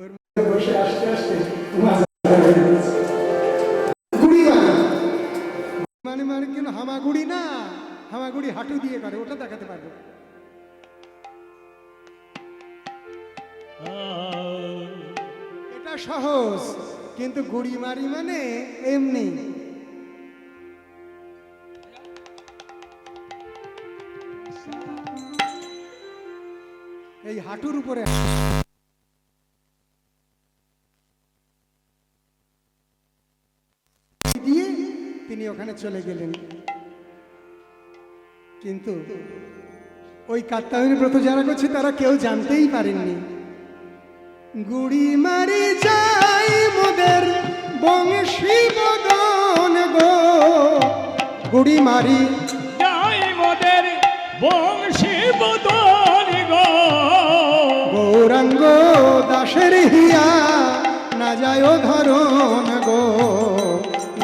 ওর মধ্যে বসে আসতে আসতে মানে মানে কেন হামাগুড়ি না, হামাগুড়ি হাঁটু দিয়ে করে, ওটা দেখাতে পারবো। এটা সহজ, কিন্তু গুড়ি মারি মানে এমনি। এই হাঁটুর উপরে দিয়ে তিনি ওখানে চলে গেলেন। কিন্তু ওই কাত্তায়নী ব্রত যারা করছে তারা কেউ জানতেই পারেননি। গুড়ি মারি যাই মোদের বংশী বদন গো, গুড়ি মারি যাই মোদের বংশী বদন গো, গৌরাঙ্গ দাসের হিয়া না যায় ধরন গো,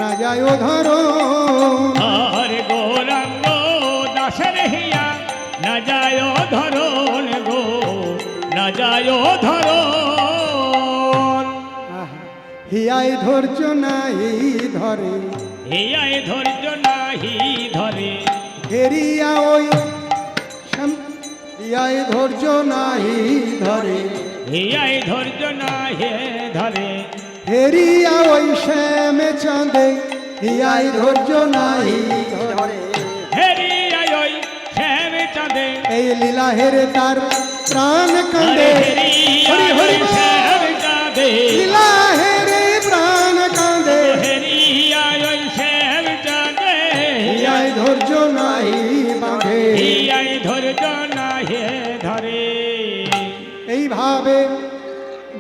না যায় ধরন। আর গৌরাঙ্গ দাসের হিয়া না যায় ধরন গো, না যায় ধরন। হিয়ায় ধৈর্য নাই ধরে, হিয়ায় ধৈর্য নাহি ধরে, হেরিয়া ওই হিয়ায় ধৈর্য নাহি ধরে, হিয়ায় ধৈর্য নাহি ধরে, হেরিয়া ওই শ্যামে চাঁদে হিয়ায় ধৈর্য নাহি ধরে। হেরিয়া ওই শ্যাম চাঁদে এই লীলা হেরে তার প্রাণ কাঁদে, হরি হরি শ্যাম চাঁদে লীলা হেরে প্রাণ কাঁদে, হেরিয়া ওই শ্যাম চাঁদে হিয়ায় ধৈর্য নাহি বাঁধে। হিয়ায় ধৈর্য নাহি ধরে। এইভাবে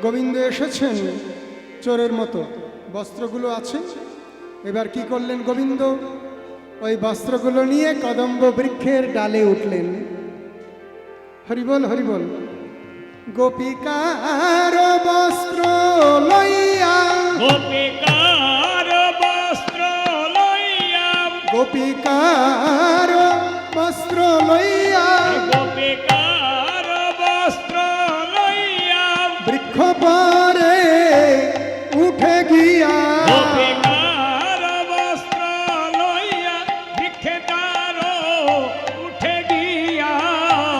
গোবিন্দ এসেছেন চোরের মতো, বস্ত্রগুলো আছে। এবার কি করলেন গোবিন্দ? ওই বস্ত্রগুলো নিয়ে কদম্ব বৃক্ষের ডালে উঠলেন। হরিবল হরিবল। গোপিকার বস্ত্র লইয়া, গোপিকার বস্ত্র লইয়া, গোপিকার বস্ত্র লইয়া, গোপিকার বস্ত্র লইয়া, বৃক্ষ পরে উঠে গিয়া, গোপিকার বস্ত্র লইয়া, বৃক্ষে তার উঠে গিয়া,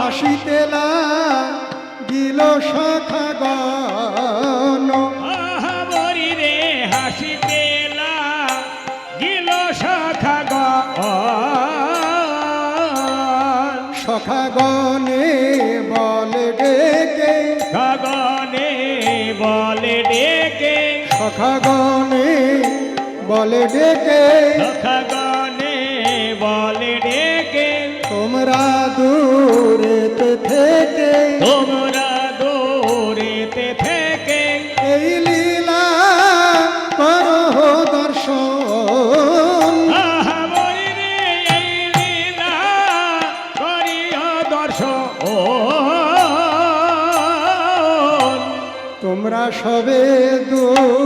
হাসিতে লাগিল সখাগণ, মরি রে হাসিতে লাগিল সখাগণ, সখাগণে বলে ডেকে, গগনে বলে ডেকে, সখাগণে বলে ডেকে, সখাগনে বলে ডেকে, তোমরা দূরেতে থেকে, তোমরা দূরেতে থেকে এই লীলা করো দর্শন। মরি রে এই লীলা করিও দর্শন। তোমরা সবে দূরে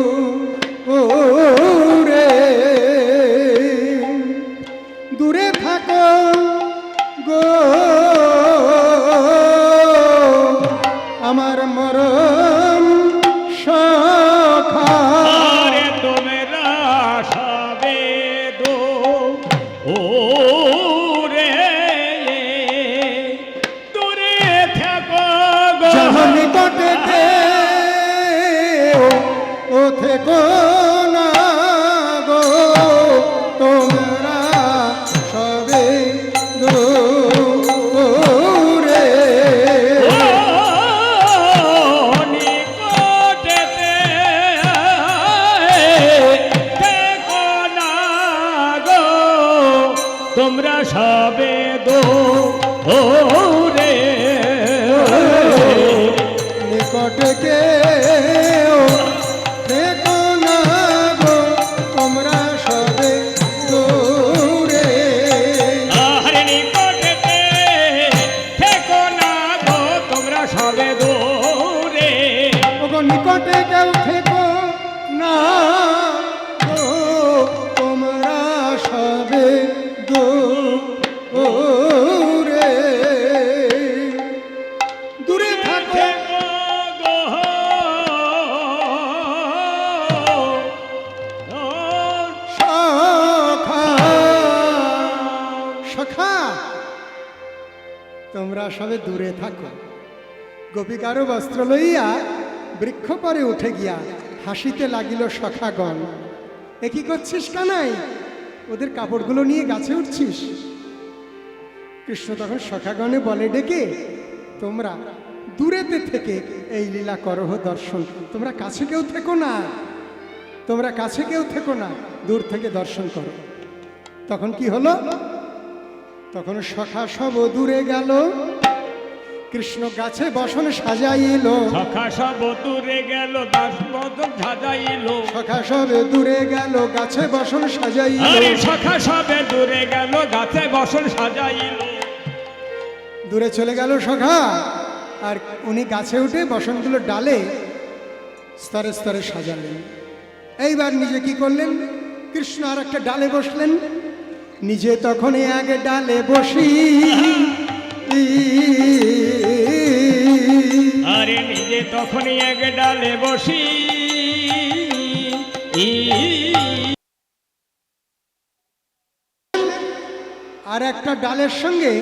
দূরে থাকো গো, আমার মরম সখা। আরে তোমরা সবে দূরে দূরে থাকো গো, যাহা নিকটে ও থেকো না গো, তোমরা সবে দূরে। নিকটেতে থেকো না গো, তোমরা সবে দূরে। নিকটে কে থেকো না গো, তোমরা সবে দূরে। আরে নিকটেতে থেকো না গো, তোমরা সবে দূরে। ওগো নিকটে কেউ থেকো না গো, তোমরা সবে দূরে। দূরে থাকো থেকো গো সবে দূরে থাকো। গোপিকারও বস্ত্র লইয়া বৃক্ষ পরে উঠে গিয়া হাসিতে লাগিল সখাগণ। এ কি করছিস কানাই, ওদের কাপড়গুলো নিয়ে গাছে উঠছিস? কৃষ্ণ তখন সখাগণে বলে ডেকে, তোমরা দূরেতে থেকে এই লীলা করহ দর্শন, তোমরা কাছে কেউ থেকো না, তোমরা কাছে কেউ থেকো না, দূর থেকে দর্শন করো। তখন কি হলো? তখন সখা সব দূরে গেল, কৃষ্ণ গাছে বসন সাজাইল। সখা সব দূরে গেল, দাস বদন সাজাইল। সখা সব দূরে গেল, গাছে বসন সাজাইল। আরে সখা সবে দূরে গেল, গাছে বসন সাজাইল। দূরে চলে গেল সখা, আর উনি গাছে উঠে বসনগুলো ডালে স্তরে স্তরে সাজালেন। এইবার নিজে কি করলেন? কৃষ্ণ আর একটা ডালে বসলেন, নিজে তখন এক ডালে বসি। আরে নিজে তখনই এক ডালে বসি। আর একটা ডালের সঙ্গে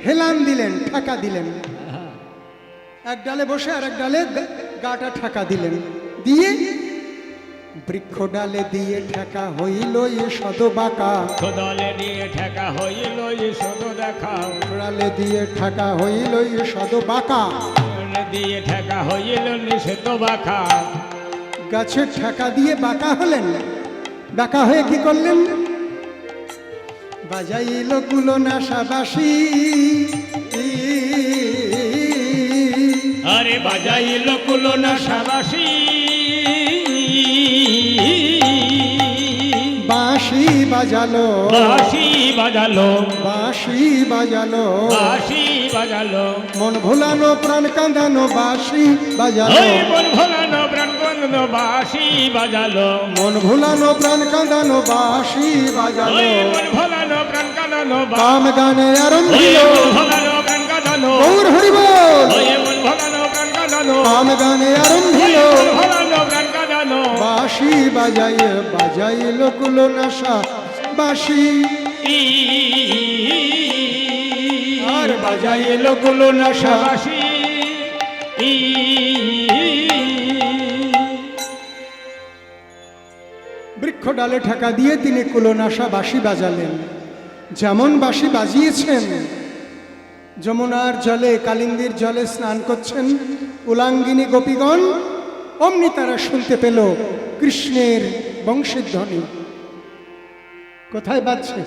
হেলান দিলেন, ঠাকা দিলেন। এক ডালে বসে আর এক ডালে গাটা ঠাকা দিলেন, দিয়ে বৃক্ষ ডালে দিয়ে ঠেকা হইল এ সদ বাঁকা। সদলে দিয়ে ঠেকা হইল এ সদ দেখা। ডালে দিয়ে ঠেকা হইল এ সদ বাঁকা। দিয়ে ঠেকা হইল নিষেধ বাঁকা। গাছের ঠেকা দিয়ে বাঁকা হলেন, বাঁকা হয়ে কি করলেন? বাজাইল কুলনাশা বাঁশি। আরে বাজাইল কুলনাশা বাঁশি। বাঁশি বাজালো, বাঁশি বাজালো, বাঁশি বাজালো, বাঁশি বাজালো। মন ভোলানো প্রাণ কাঁদানো বাঁশি বাজালো। ওই মন ভোলানো প্রাণ কাঁদানো বাঁশি বাজালো। মন ভোলানো প্রাণ কাঁদানো বাঁশি বাজালো। ওই মন ভোলানো প্রাণ কাঁদানো কাম গানে ওই আরম্ভিল, মন ভোলানো প্রাণ কাঁদানো। গৌর হরি বল। ওই মন ভোলানো প্রাণ কাঁদানো। কাম গানে ওই আরম্ভিল, মন ভোলানো প্রাণ কাঁদানো। বাঁশি বাজাইয়ে বাজাইল কুলনাশা বাঁশি। আর বাজাইল কুলনাশা বাঁশি। বৃক্ষ ডালে ঠেকা দিয়ে তিনি কুলনাশা বাঁশি বাজালেন। যেমন বাঁশি বাজিয়েছেন, যমুনার জলে কালিন্দীর জলে স্নান করছেন উলাঙ্গিনী গোপীগণ, অমনি তারা শুনতে পেল কৃষ্ণের বংশের ধ্বনি। কোথায় বাজছে?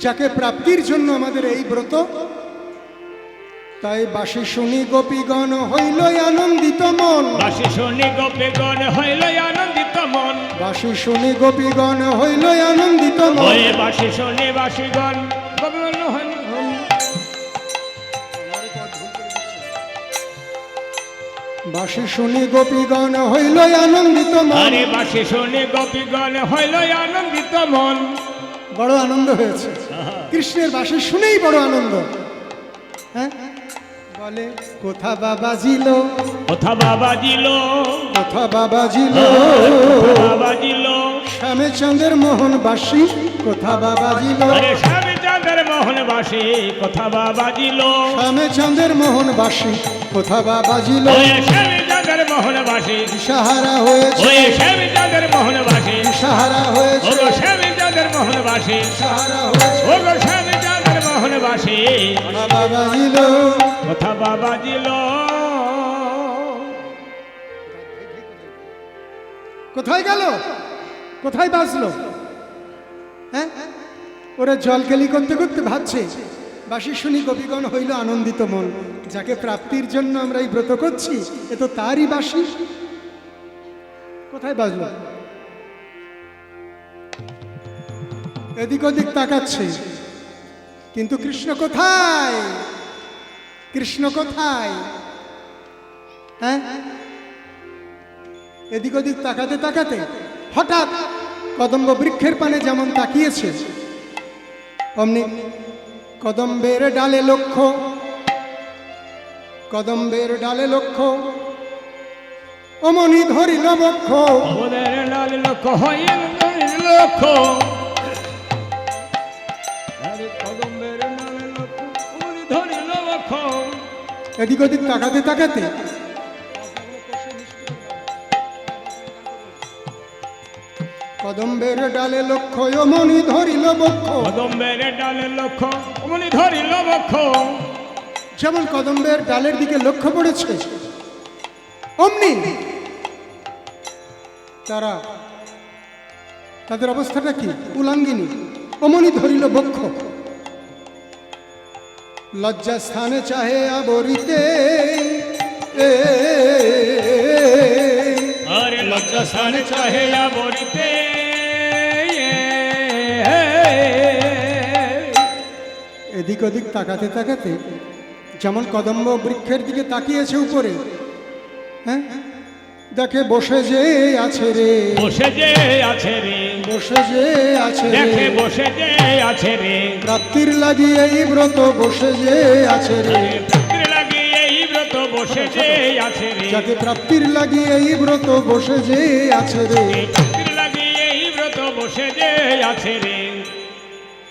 যাকে প্রাপ্তির জন্য আমাদের এই ব্রত, তাই বাঁশি শুনি গোপীগণ হইল আনন্দিত মন। বাঁশি শুনি গোপীগণ হইল আনন্দিত মন। বাঁশি শুনি গোপীগণ হইল আনন্দিত মন। ওই বাঁশি শুনি বাঁশিগণ গোপীগণ হইল। বাঁশি শুনি গোপীগণ হইল আনন্দিত মন। আরে বাঁশি শুনি গোপীগণ হইল আনন্দিত মন। বড় আনন্দ হয়েছে, কৃষ্ণের বাঁশি শুনেই বড় আনন্দ। হ্যাঁ, বলে কোথা বাবা জিল, কোথা বাবা দিল, কোথা বাবা জিল, বাবা দিল। শ্যামে চাঁদের মোহন বাঁশি, কোথা বাবা জিল। আরে স্বামী চাঁদের মোহন বাসি কোথা বাবা দিল। শ্যামে চাঁদের মোহন বাঁশি, কোথা বাবা জিল। ওই স্বামী চাঁদের মোহন বাসি। সাহারা হয়েছে, ওই স্বামী চাঁদের মোহন বাসি। সাহারা ও হয়েছে, গো স্বামী চাঁদের মোহন বাসি। সাহারা হয়েছে। ও গো স্বামী চাঁদের মোহন বাসি কোথা বাবা জিল, কোথা বাবা দিল। কোথায় গেল, কোথায় বাঁচলো? হ্যাঁ, ওরা জলকেলি করতে করতে ভাবছে বাঁশি শুনি গোপীগণ হইল আনন্দিত মন। যাকে প্রাপ্তির জন্য আমরা এই ব্রত করছি, এ তো তারই বাঁশি। কোথায় বাজলো? এদিক ওদিক তাকাচ্ছে, কিন্তু কৃষ্ণ কোথায়? কৃষ্ণ কোথায়? হ্যাঁ, এদিক ওদিক তাকাতে তাকাতে হঠাৎ কদম্ব বৃক্ষের পানে যেমন তাকিয়েছে, অমনি কদম্বের ডালে লক্ষ্য, কদম্বের ডালে লক্ষ্য, অমনি ধরিল বক্ষ। ওদের লাল লক্ষ হইল লক্ষ। আরে কদম্বের লাল লক্ষ এদিক ওদিক তাকাতে তাকাতে কদম্বের ডালে লক্ষ্য অমনি ধরিল বক্ষ। কদম্বের ডালে লক্ষ্য অমনি ধরিল বক্ষ। যেমন কদম্বের ডালের দিকে লক্ষ্য পড়েছে, অমনি তারা, তাদের অবস্থাটা কি? উলাঙ্গিনী। অমনি ধরিল বক্ষ। লজ্জা স্থানে চাহে আবরিতে, আরে লজ্জা স্থানে চাহে আবরিতে। এদিক ওদিক তাকাতে তাকাতে যেমন কদম্ব বৃক্ষের দিকে তাকিয়েছে উপরে, হ্যাঁ, দেখে বসে যে আছে রে, বসে যে আছে রে, বসে যে আছে রে, দেখে বসে যে আছে রে। প্রাপ্তির লাগি এই ব্রত বসে যে আছে রে, প্রাপ্তির লাগি এই ব্রত বসে যে আছে রে। যাকে প্রাপ্তির লাগি এই ব্রত বসে যে আছে রে। প্রাপ্তির লাগি এই ব্রত বসে যে আছে রে।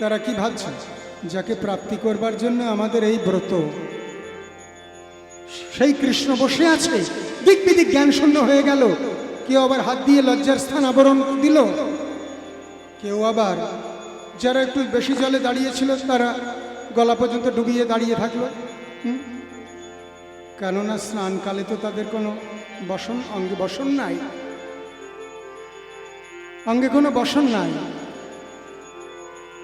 তারা কি ভাবছে? যাকে প্রাপ্তি করবার জন্য আমাদের এই ব্রত, সেই কৃষ্ণ বসে আছে। দিক বিদিক জ্ঞান শূন্য হয়ে গেল। কেউ আবার হাত দিয়ে লজ্জার স্থান আবরণ দিল, কেউ আবার যারা একটু বেশি জলে দাঁড়িয়েছিল তারা গলা পর্যন্ত ডুবিয়ে দাঁড়িয়ে থাকলো। কেননা স্নানকালে তো তাদের কোনো বসন, অঙ্গে বসন নাই, অঙ্গে কোনো বসন নাই,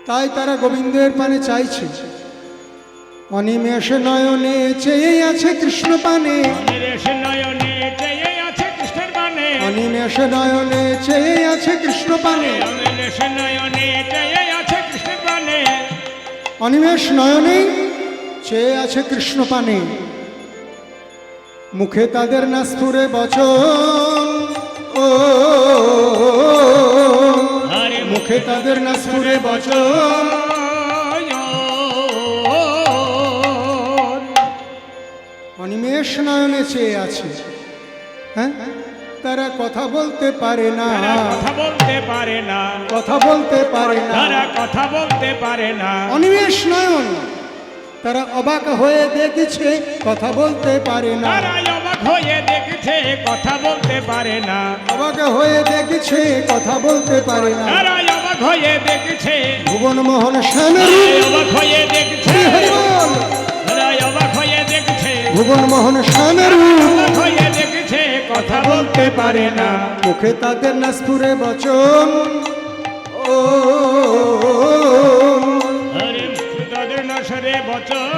তাই তারা গোবিন্দের পানে চাইছে। অনিমেষে নয়নে চেয়ে আছে কৃষ্ণ পানে, অনিমেষে নয়নে চেয়ে আছে কৃষ্ণের পানে, অনিমেষে নয়নে চেয়ে আছে কৃষ্ণ পানে, অনিমেষে নয়নে চেয়ে আছে কৃষ্ণের পানে, অনিমেষ নয়নে চেয়ে আছে কৃষ্ণ পানে। মুখে তাদের না স্ফুরে বচন, ও আরে মুখে তাদের না স্ফুরে বচন। অনিমেষ নয়নে চেয়ে আছে, হ্যাঁ, তারা কথা বলতে পারে না, তারা কথা বলতে পারে না, কথা বলতে পারে না। তারা কথা বলতে পারে না। অনিমেষ নয়ন, তারা অবাক হয়ে দেখেছে, কথা বলতে পারে না, তারা অবাক হয়ে দেখছে, কথা বলতে পারে না। অবাক হয়ে দেখেছে, কথা বলতে পারে না। তারা অবাক হয়ে দেখছে, ভুবন মোহন শ্যামের তারা অবাক হয়ে দেখছে, হরি বল। তারা অবাক হয়ে দেখছে, ভুবন মোহন শ্যামের অবাক হয়ে দেখছে, কথা বলতে পারে না। মুখে তাদের না স্ফুরে বচন, ও আরে তাদের নসরে বচন।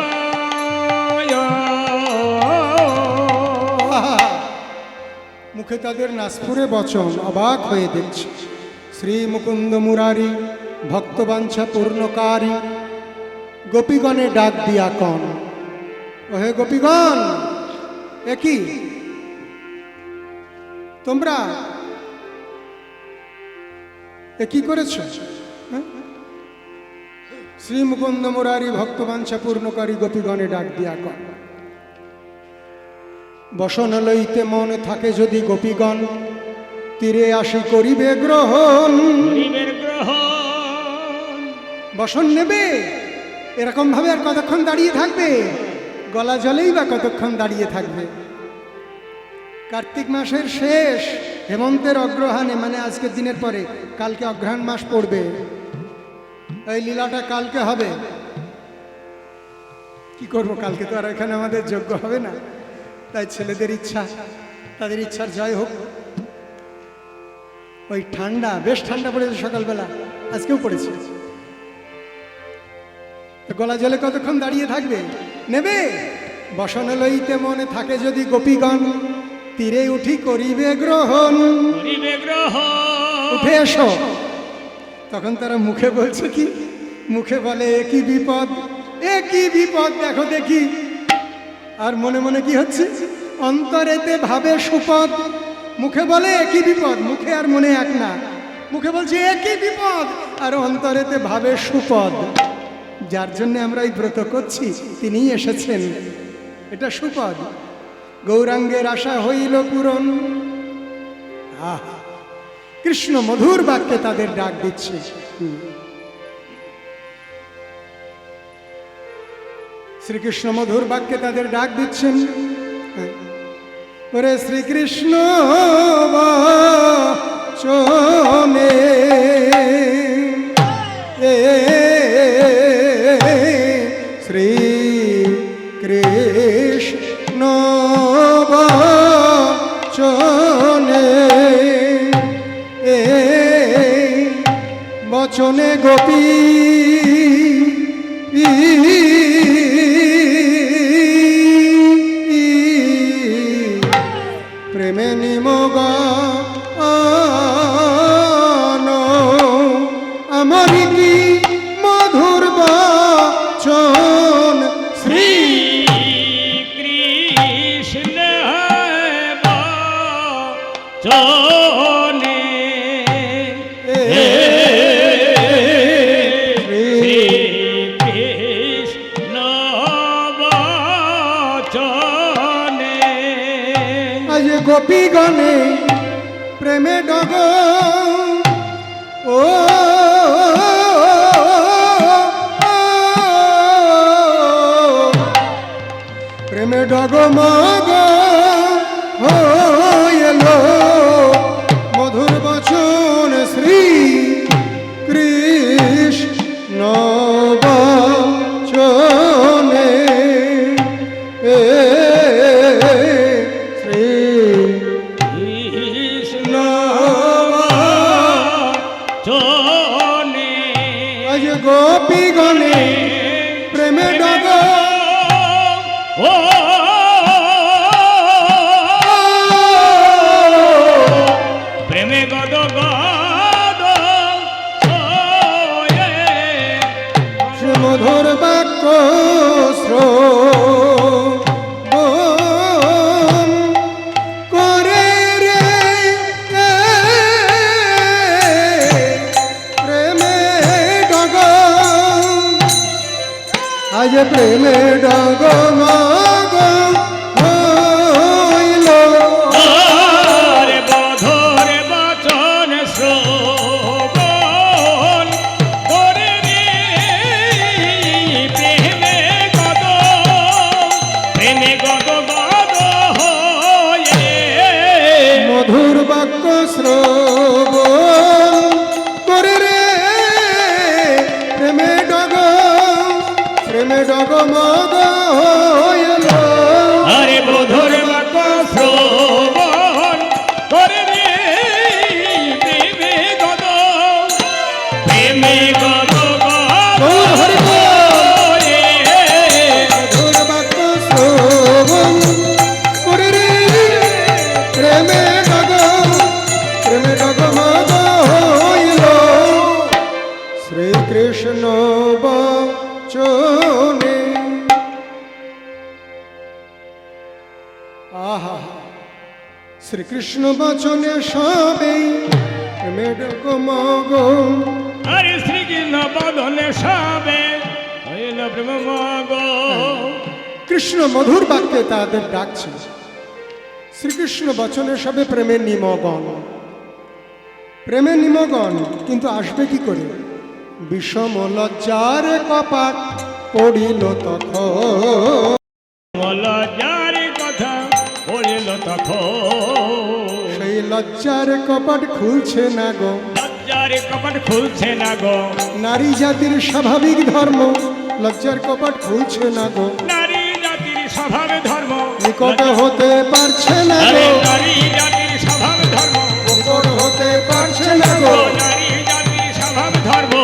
মুখে তাদের নাসপুরে বচন, অবাক হয়ে দেখছে। শ্রী মুকুন্দ মুরারি ভক্তবাঞ্ছা পূর্ণকারী, গোপীগণে ডাক দিয়া কন, ওহে গোপীগণ, একই তোমরা কি করেছ? হ্যাঁ? শ্রী মুকুন্দ মুরারি ভক্তবাঞ্ছা পূর্ণকারী গোপীগণে ডাক দিয়া কন। বসন লইতে মন থাকে যদি গোপীগণ, তীরে আসি করিবে গ্রহণ। গরিবের গ্রহণ। বসন নেবে, এরকম ভাবে আর কতক্ষণ দাঁড়িয়ে থাকবে? গলা জলেই বা কতক্ষণ দাঁড়িয়ে থাকবে? কার্তিক মাসের শেষ, হেমন্তের অগ্রহায়ণে, মানে আজকের দিনের পরে কালকে অগ্রহায়ণ মাস পড়বে। এই লীলাটা কালকে হবে। কি করব, কালকে তো আর এখানে আমাদের যোগ্য হবে না, তাই ছেলেদের ইচ্ছা, তাদের ইচ্ছার জয় হোক। ওই ঠান্ডা, বেশ ঠান্ডা পড়েছে সকালবেলা, আজকেও পড়েছে। গলা জলে কতক্ষণ দাঁড়িয়ে থাকবে? নেবে। বসন লইতে মনে থাকে যদি গোপীগণ, তীরে উঠি করিবে গ্রহণ। গরিবে গ্রহণ। উঠে এসো। তখন তারা মুখে বলছে কি? মুখে বলে একই বিপদ, একই বিপদ, দেখো দেখি। আর মনে মনে কি হচ্ছে? অন্তরেতে ভাবে সুপদ। মুখে বলে একই বিপদ, মুখে আর মনে এক না। মুখে বলছে একই বিপদ, আর অন্তরেতে ভাবে সুপদ। যার জন্য আমরা এই ব্রত করছি তিনিই এসেছেন, এটা সুপদ। গৌরাঙ্গের আশা হইল পূরণ। কৃষ্ণ মধুর বাক্যে তাদের ডাক দিচ্ছে। শ্রীকৃষ্ণ মধুর বাক্যে তাদের ডাক দিচ্ছেন, ওরে শ্রীকৃষ্ণ বচনে শ্রী কৃষ্ণ বচনে বচনে গোপী প্রেমে নিমগান আমার কি মধুর বচন শ্রী কৃষ্ণ বচনে শ্রীকৃষ্ণ বচনে আজ গোপী গণে প্রেমে ডগ ও প্রেমে ডগমগ হইলো মধুর বচন শ্রী কৃষ্ণ বচনে শ্রী কৃষ্ণ বচনে আজ গোপী গণে প্রেমে ডগ ও প্রেমে গদ গদ সুমধুর বাক্য শ্রবণ করে রে প্রেমে ডগ আজ প্রেমে ডগ মগ হইল রে বধরে বচন শ্রবণ করে রে প্রেমে গদ গদ হয়ে মধুর বাক্য শ্রবণ করে রে প্রেমে ডগ মগ হইল আরে বধরে বাক্য শ্রবণ করে রে প্রেমে গদ হরি বল। মধুর বাক্য শ্রবণ করে রে প্রেমে ডগ মগ হইল শ্রীকৃষ্ণ বচনে আহা শ্রীকৃষ্ণ বচনে সবে প্রেমে ডগ মগ আরে শ্রীকৃষ্ণ বদনে সবে হইল প্রেম মগ কৃষ্ণ মধুর বাক্যে তাদের ডাকছে, শ্রীকৃষ্ণ বচনে সবে প্রেমের নিমগণ, প্রেমের নিমগণ। কিন্তু আসবে কি করে? বিষম লজ্জার কপাট পড়িল তখন, লজ্জার কথা বলিল তখন সেই লজ্জার কপাট খুলছে না গো, লজ্জার কপাট খুলছে না গো, নারী জাতির স্বাভাবিক ধর্ম লজ্জার কপাট খুলছে না গো, নারী জাতির স্বভাব ধর্ম নিকট হতে পারছে না আরে গো, নারী জাতির স্বভাব ধর্ম নিকট হতে পারছে না গো, নারী জাতির স্বভাব ধর্ম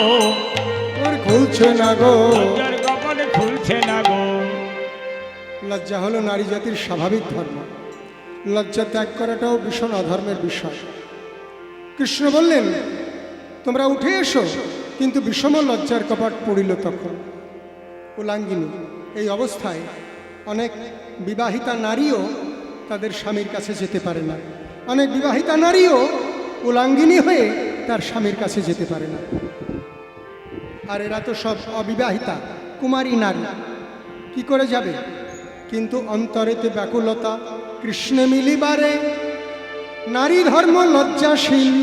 ওর খুলছে না গো। লজ্জার কপাট খুলছে না গো। লজ্জা হলো নারী জাতির স্বাভাবিক ধর্ম, লজ্জা ত্যাগ করাটাও ভীষণ অধর্মের বিষয়। কৃষ্ণ বললেন তোমরা উঠে এসো, কিন্তু বিষম লজ্জার কপাট পড়িল তখন। কুলাঙ্গিনী এই অবস্থায় অনেক বিবাহিতা নারীও তাদের স্বামীর কাছে যেতে পারে না, অনেক বিবাহিতা নারীও কুলাঙ্গিনী হয়ে তার স্বামীর কাছে যেতে পারে না। আর এরা তো সব অবিবাহিতা কুমারী নারী, কি করে যাবে? কিন্তু অন্তরেতে ব্যাকুলতা, কৃষ্ণে মিলিবারে নারী ধর্ম লজ্জাশীল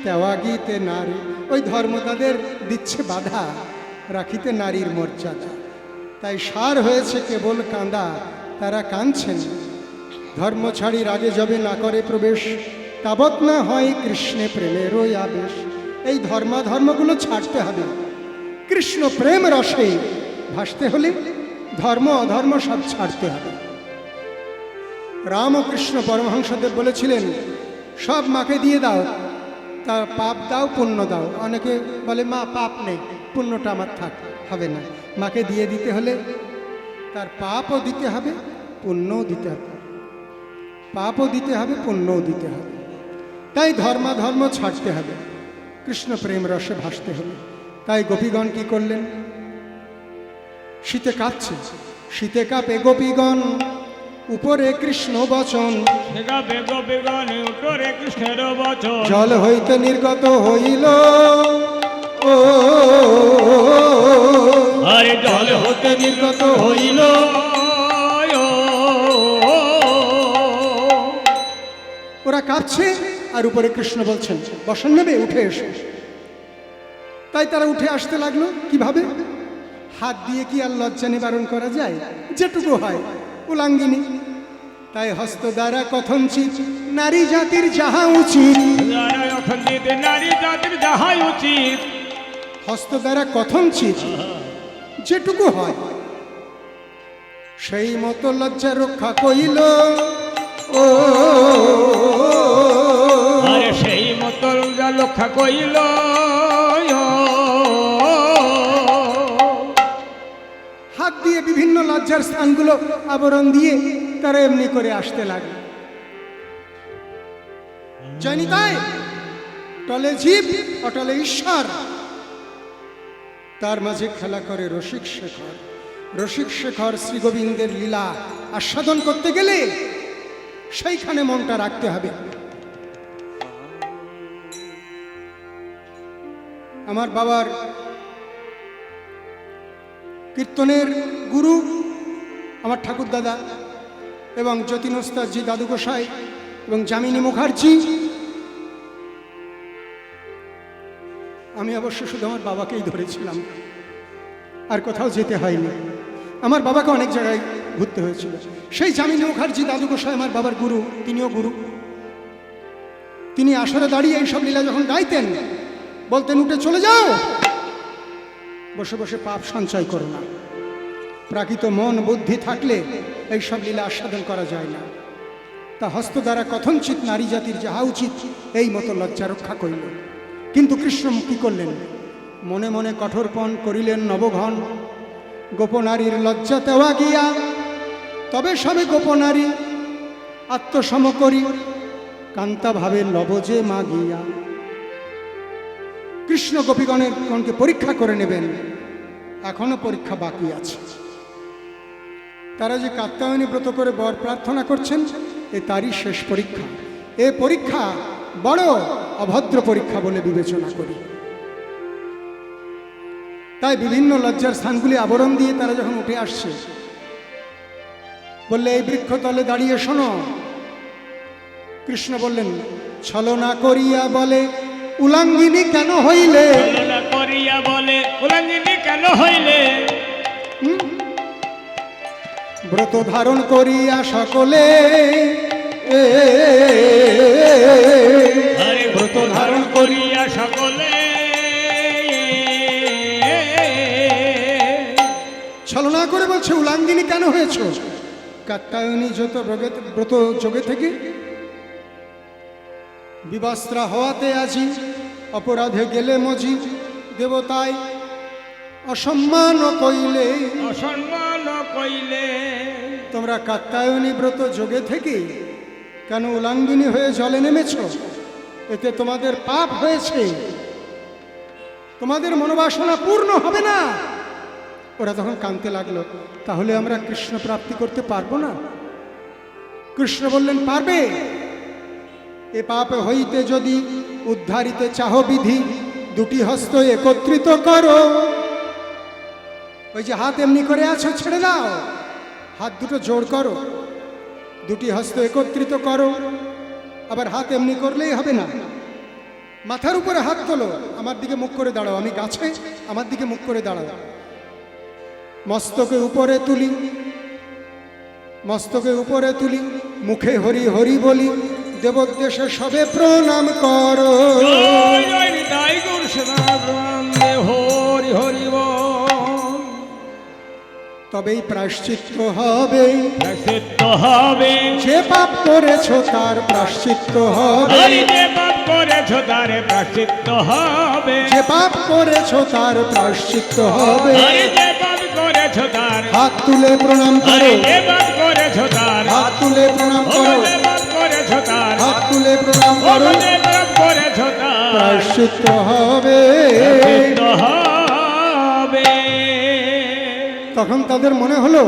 তেওয়াগীতে নারী, ওই ধর্ম তাদের দিচ্ছে বাধা, রাখিতে নারীর মর্যাদা। তাই সার হয়েছে কেবল কাঁদা, তারা কাঁদছেন। ধর্ম ছাড়ির আগে যবে না করে প্রবেশ, তাবৎ না হয় কৃষ্ণে প্রেমেরও আবেশ। এই ধর্মগুলো ছাড়তে হবে, কৃষ্ণ প্রেম রসে ভাসতে হলে ধর্ম অধর্ম সব ছাড়তে হবে। রামকৃষ্ণ পরমহংসদেব বলেছিলেন, সব মাকে দিয়ে দাও, তার পাপ দাও পুণ্য দাও। অনেকে বলে মা পাপ নেই, পুণ্যটা আমার থাক, হবে না। মাকে দিয়ে দিতে হলে তার পাপও দিতে হবে, পুণ্যও দিতে হবে, পাপও দিতে হবে, পুণ্যও দিতে হবে। তাই ধর্ম ছাড়তে হবে, কৃষ্ণ প্রেম রসে ভাসতে হবে। তাই গোপীগণ কি করলেন? শীতে কাঁপছে, শীতে কাঁপে গোপীগণ, উপরে কৃষ্ণ বচন। উপরে কৃষ্ণের বচন। জল হইতে নির্গত হইল, ও আরে জল হতে নির্গত হইল। ওরা কাঁপছে আর উপরে কৃষ্ণ বলছেন, বসন নেবে, উঠে এসো। তাই তারা উঠে আসতে লাগলো। কিভাবে? হাত দিয়ে কি আর লজ্জা নিবারণ করা যায়? যেটুকু হয় উলাঙ্গিনী। তাই হস্ত দ্বারা কথঞ্চিত নারী জাতির যাহা উচিত, নারী জাতির যাহা উচিত। হস্ত দ্বারা কথঞ্চিত যেটুকু হয় সেই মতো লজ্জা রক্ষা কইল, ও আরে সেই মতো রক্ষা কইল। হাত দিয়ে বিভিন্ন লজ্জার স্থানগুলো আবরণ দিয়ে তারা এমনি করে আসতে লাগলো। জানি তাই টলে জীব অটলে ঈশ্বর, তার মাঝে খেলা করে রসিক শেখর। রসিক শেখর শ্রী গোবিন্দের লীলা আস্বাদন করতে গেলে সেইখানে মনটা রাখতে হবে। আমার বাবার কীর্তনের গুরু আমার ঠাকুরদাদা এবং যতীন ওস্তাদজি, দাদু গোসাই এবং যামিনী মুখার্জি। আমি অবশ্য শুধু আমার বাবাকেই ধরেছিলাম, আর কোথাও যেতে হয়নি। আমার বাবাকে অনেক জায়গায় ঘুরতে হয়েছিল। সেই যামিনী মুখার্জি, দাদু গোসাই আমার বাবার গুরু, তিনিও গুরু। তিনি আসরে দাঁড়িয়ে এইসব লীলা যখন গাইতেন, বলতেন উঠে চলে যাও, বসে বসে পাপ সঞ্চয় করো না। প্রাকৃত মন বুদ্ধি থাকলে এইসব লীলা আস্বাদন করা যায় না। তা হস্ত দ্বারা কথঞ্চিত নারী জাতির যাহা উচিত, এই মতো লজ্জা রক্ষা করিল। কিন্তু কৃষ্ণ কি করলেন? মনে মনে কঠোরপণ করিলেন নবঘন। গোপনারীর লজ্জা দেওয়া গিয়া তবে সবে গোপনারী আত্মসম করি, কান্তা ভাবে লবজে মা গিয়া। কৃষ্ণ গোপীগণের গণকে পরীক্ষা করে নেবেন, এখনো পরীক্ষা বাকি আছে। তারা যে কাত্যায়নী ব্রত করে বর প্রার্থনা করছেন, এ তারই শেষ পরীক্ষা। এ পরীক্ষা বড় অভদ্র পরীক্ষা বলে বিবেচনা করি। তাই বিভিন্ন লজ্জার স্থানগুলি আবরণ দিয়ে তারা যখন উঠে আসছে, বললে এই বৃক্ষতলে দাঁড়িয়ে শোনো। কৃষ্ণ বললেন, ছলনা করিয়া বলে উলাঙ্গিনী কেন হইলে? ছলনা করিয়া বলে উলাঙ্গিনী কেন হইলে? ব্রত ধারণ করিয়া সকলে, ব্রত ধারণ করিয়া সকলে। ছলনা করে বলছে উলাঙ্গিনী কেন হয়েছ? কাত্যায়নী যত ব্রত যোগে থেকে বিবস্ত্রা হওয়াতে আজি, অপরাধে গেলে মজি, দেবতায় অসম্মান কইলে। অসম্মান কইলে। তোমরা কাত্যায়নী ব্রত যোগে থেকে কেন উলাঙ্গিনী হয়ে জলে নেমেছ? এতে তোমাদের পাপ হয়েছে, তোমাদের মনোবাসনা পূর্ণ হবে না। ওরা তখন কাঁদতে লাগলো, তাহলে আমরা কৃষ্ণ প্রাপ্তি করতে পারবো না? কৃষ্ণ বললেন, পারবে। এ পাপ হইতে যদি উদ্ধারিতে চাহ বিধি, দুটি হস্ত একত্রিত করো। ওই যে হাত এমনি করে আছো, ছেড়ে দাও, হাত দুটো জোড় করো, দুটি হস্ত একত্রিত করো। আবার হাত এমনি করলেই হবে না, মাথার উপরে হাত তোলো, আমার দিকে মুখ করে দাঁড়াও। আমি গাছে, আমার দিকে মুখ করে দাঁড়াও। মস্তকে উপরে তুলি, মস্তকে উপরে তুলি, মুখে হরি হরি বলি, দেবোদ্দেশে সবে প্রণাম করো। জয় জয় নিতাই গৌর সদানন্দে হরি হরি বল। তবেই প্রায়শ্চিত্ত হবে, প্রায়শ্চিত্ত হবে, যে পাপ করেছো তার প্রায়শ্চিত্ত হবে, হরি যে পাপ করেছ তার প্রায়শ্চিত্ত হবে, যে পাপ করেছো তার প্রায়শ্চিত্ত হবে। হরি যে পাপ করেছ তার, হাত তুলে প্রণাম হরি করো, যে পাপ করেছ তার, হাত তুলে প্রণাম ও করো, যে পাপ করেছ তার, হাত তুলে প্রণাম ও করো, যে পাপ করেছ তার প্রায়শ্চিত্ত হবে। প্রায়শ্চিত্ত হবে। তখন তাদের মনে হলো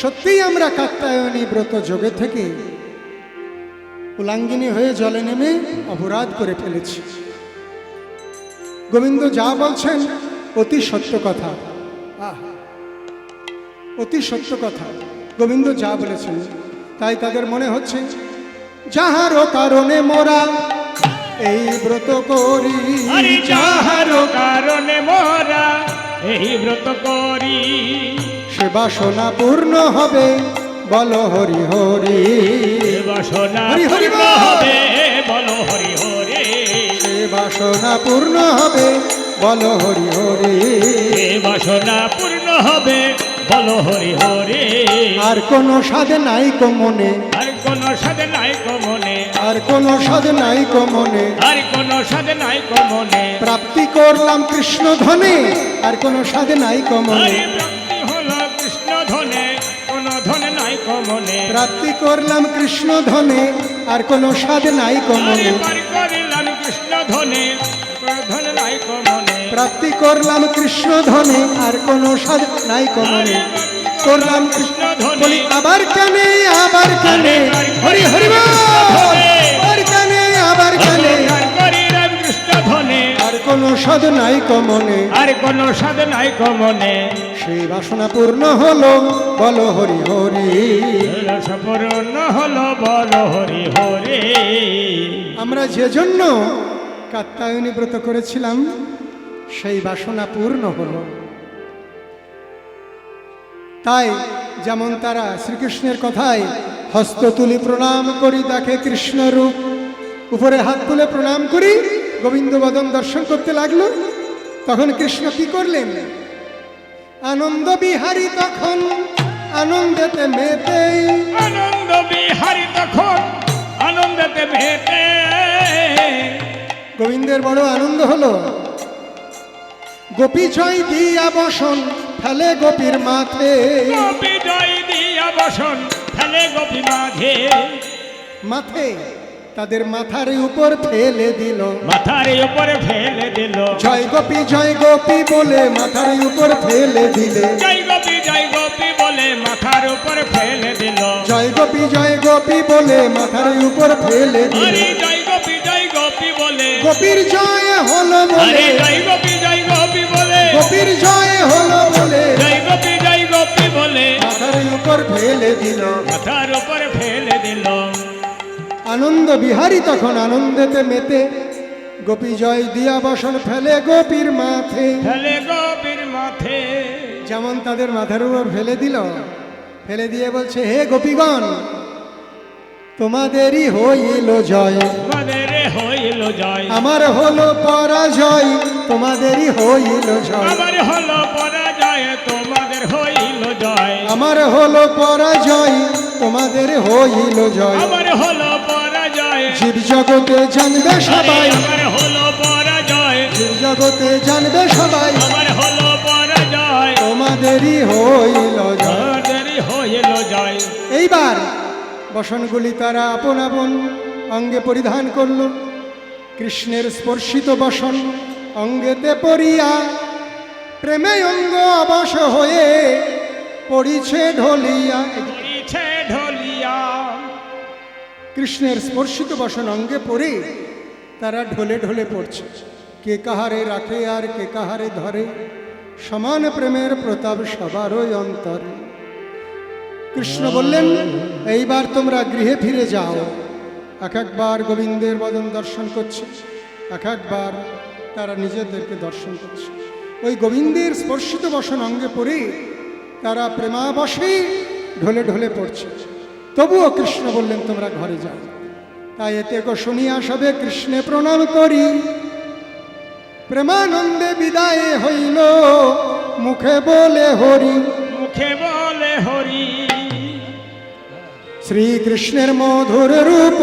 সত্যিই আমরা কাত্যায়নী ব্রত যোগে থেকে উলাঙ্গিনী হয়ে জলে নেমে অপরাধ করে ফেলেছি। গোবিন্দ যা বলছেন অতি সত্য কথা, অতি সত্য কথা। গোবিন্দ যা বলেছেন তাই তাদের মনে হচ্ছে যাহারও কারণে মোরা এই ব্রত করি, হরি যাহারও কারণে মোরা এই ব্রত করি, সে বাসনা পূর্ণ হবে, বলো হরি হরি। বাসনা হরি হরি পূর্ণ বল। হবে, বলো হরি হরি। সে বাসনা পূর্ণ হবে, বলো হরি হরি। এ বাসনা পূর্ণ হবে, বলো হরি হরি। আর কোনো স্বাদ নাই কো মনে, আর কোন সাধে নাই কমনে, আর কোনো স্বাদ নাই কো মনে, আর কোন সাধে নাই কমনে, প্রাপ্তি করলাম কৃষ্ণ ধনে, আর কোনো স্বাদ নাই কো মনে, হরি প্রাপ্তি হলো কৃষ্ণ ধনে, কোন ধনে নাই কমনে, প্রাপ্তি করলাম কৃষ্ণ ধনে, আর কোনো স্বাদ নাই কো হরি মনে, পার করিলাম কৃষ্ণ ধনে, কোন ধনে নাই কমনে, প্রাপ্তি করলাম কৃষ্ণ ধনে, আর কোনো স্বাদ নাই কো মনে, করলাম কৃষ্ণ বলি আবার কানে, আবার কানে, হরি হরি বল। আবার কানে, আবার কানে, পার করিলাম কৃষ্ণ ধনে, আর কোনো স্বাদ নাই কো মনে, আর কোন সাধে নাই কমনে, সেই বাসনা পূর্ণ হলো, বলো হরি হরি। রসপূর্ণ হলো, বলো হরি হরি। আমরা যে জন্য কাত্যায়নী ব্রত করেছিলাম সেই বাসনা পূর্ণ হলো। তাই যেমন তারা শ্রীকৃষ্ণের কথায় হস্ত তুলি প্রণাম করি দেখে কৃষ্ণ রূপ, উপরে হাত তুলে প্রণাম করি, গোবিন্দ বদন দর্শন করতে লাগলো। তখন কৃষ্ণ কি করলেন? আনন্দ বিহারী তখন আনন্দেতে মেতে, আনন্দ বিহারী তখন আনন্দেতে মেতে, গোবিন্দের বড় আনন্দ হলো। গোপী জয় দিয়া বসন ফেলে গোপীর মাথে, গোপী জয় দিয়া বসন ফেলে গোপী মাঝে, মাথে তাদের মাথার উপর ফেলে দিল, মাথার উপরে ফেলে দিল, জয় গোপী বলে মাথার উপর ফেলে দিলে, জয় গোপী বলে মাথার উপরে ফেলে দিল, জয় গোপী বলে মাথার উপর ফেলে দিলে, হরি জয় গোপী বলে, গোপীর জয় হলো হরি বলে, জয় গোপী বলে, গোপীর জয় হলো বলে, জয় গোপী বলে মাথার উপর ফেলে দিল। মাথার উপরে ফেলে দিল, আনন্দ বিহারী তখন আনন্দেতে মেতে, গোপী জয় দিয়া বসন ফেলে গোপীর মাথে, ফেলে গোপীর মাথে, যেমন তাদের মাথার উপর ফেলে দিল, ফেলে দিয়ে বলছে হে গোপীগণ তোমাদেরই হইল জয়, আমাদের হইল জয়, আমার হলো পরাজয়, তোমাদেরই হইল জয়, আমার হলো পরাজয়, তোমাদের হইল জয়, আমার হলো পরাজয়, তোমাদের হইল জয়, আমার হলো পরাজয়, জীব জগতে জানবে সবাই, আমার হলো পরাজয়, জীব জগতে জানবে সবাই, আমার হলো পরাজয়, তোমাদেরই হইল জয়। আমাদের হইল জয়। এইবার বসনগুলি তারা আপন আপন অঙ্গে পরিধান করল, কৃষ্ণের স্পর্শিত বসন অঙ্গেতে পরিয়া প্রেমে অঙ্গ অবশ হয়ে পড়িছে ঢলিয়া। পড়িছে ঢলিয়া, কৃষ্ণের স্পর্শিত বসন অঙ্গে পড়ে তারা ঢলে ঢলে পড়ছে, কে কাহারে রাখে আর কে কাহারে ধরে, সমান প্রেমের প্রতাপ সবারই অন্তরে। কৃষ্ণ বললেন এইবার তোমরা গৃহে ফিরে যাও। এক একবার গোবিন্দের বদন দর্শন করছে, এক একবার তারা নিজেদেরকে দর্শন করছে। ওই গোবিন্দের স্পর্শিত বসন অঙ্গে পড়ে তারা প্রেমাবশেই ঢলে ঢলে পড়ছে। তবুও কৃষ্ণ বললেন তোমরা ঘরে যাও। তাই এতে শুনিয়া সবে কৃষ্ণে প্রণাম করি। প্রেমানন্দে বিদায় হইল, মুখে বলে হরি। মুখে বলে হরি। শ্রীকৃষ্ণের মধুর রূপ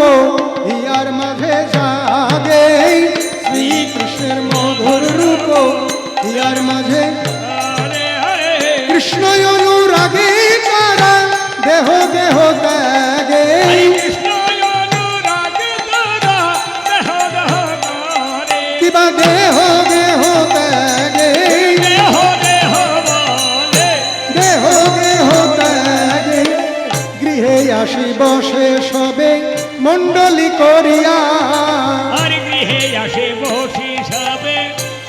ইহার মাঝে জাগে। শ্রীকৃষ্ণের মধুর রূপ ইহার মাঝে হরে হরে কৃষ্ণ অনুরাগে তারা দেহ দেহ ত্যাগে। কৃষ্ণ অনুরাগ দ্বারা দেহ দেহ করে। কিবা দেহ দেহ ত্যাগে, দেহ দেহ বলে। দেহ দেহ ত্যাগে গৃহে আসি বসে সবে মণ্ডলী করিয়া। আর গৃহে আসে বসি সবে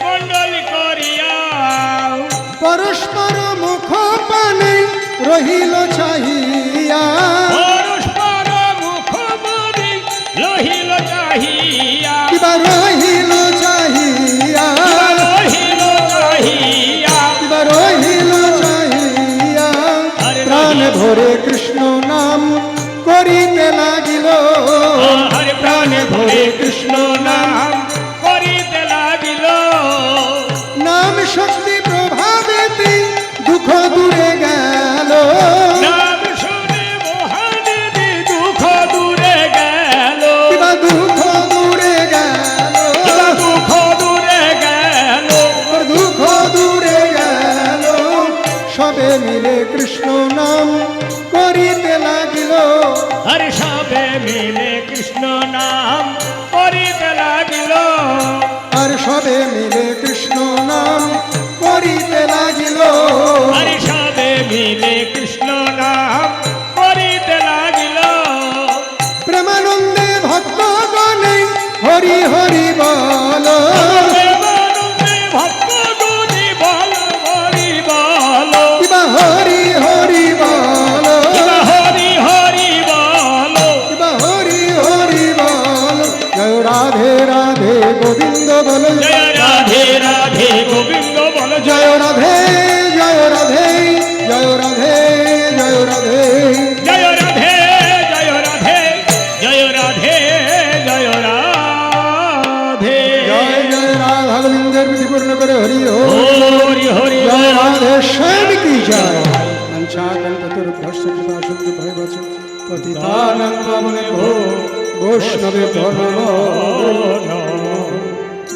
মণ্ডলী করিয়া। পরস্পর মুখ পানে রহিল চাহিয়া। পরস্পর মুখ বলি রহিল চাহিয়া। কিবা রহিল চাহিয়া, রহিল চাহিয়া। কিবা রহিল চাহিয়া। প্রাণ ভরে কৃষ্ণ নাম করিতে লাগিল। হরে প্রাণ ভরে কৃষ্ণ নাম করিতে লাগিল। নাম শক্তি প্রভাবেতে দুঃখ দূরে গেল। নাম শুনে মহাদেবী দুঃখ দূরে গেল। কিবা দুঃখ দূরে গেল, দুঃখ দূরে গেল। দুঃখ দূরে গেল। সবে মিলে কৃষ্ণ নাম করিতে লাগিল। হরে সবে মিলে কৃষ্ণ নাম করিতে লাগিল। আর সবে মিলে কৃষ্ণ নাম করিতে লাগিল। হরে সবে মিলে কৃষ্ণ নাম করিতে লাগিল। প্রেমানন্দে ভক্তগণে হরি হরি বল। প্রেমানন্দে ভক্তগণে বল হরি বল। কিবা হরি হরি বল, হরি হরি বল। কিবা হরি হরি বল। জয় রাধে রাধে গোবিন্দ বল। জয় রাধে রাধে গোবিন্দ বল। জয় রাধে জয় রাধে জয় রাধে জয় রাধে। জয় রাধে জয় রাধে জয় রাধে জয় রাধে। জয় জয় রাধা গোবিন্দের বিধিপূর্ণ করে হরি হরি। হরি হরি জয় রাধে শ্যাম কি জয়। মঞ্চাকল্পতরুভ্যশ্চ কৃপা সিন্ধু ভয়বচ পতিতানাং পাবনেভ্যো বৈষ্ণবেভ্যো নমো নমঃ।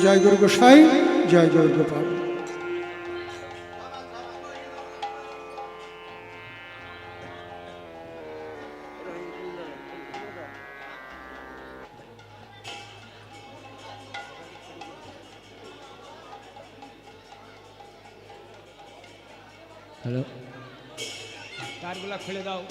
জয় গুরু গোসাই, জয় জয় গোপাল। হ্যালো, তারগুলা খুলে দাও।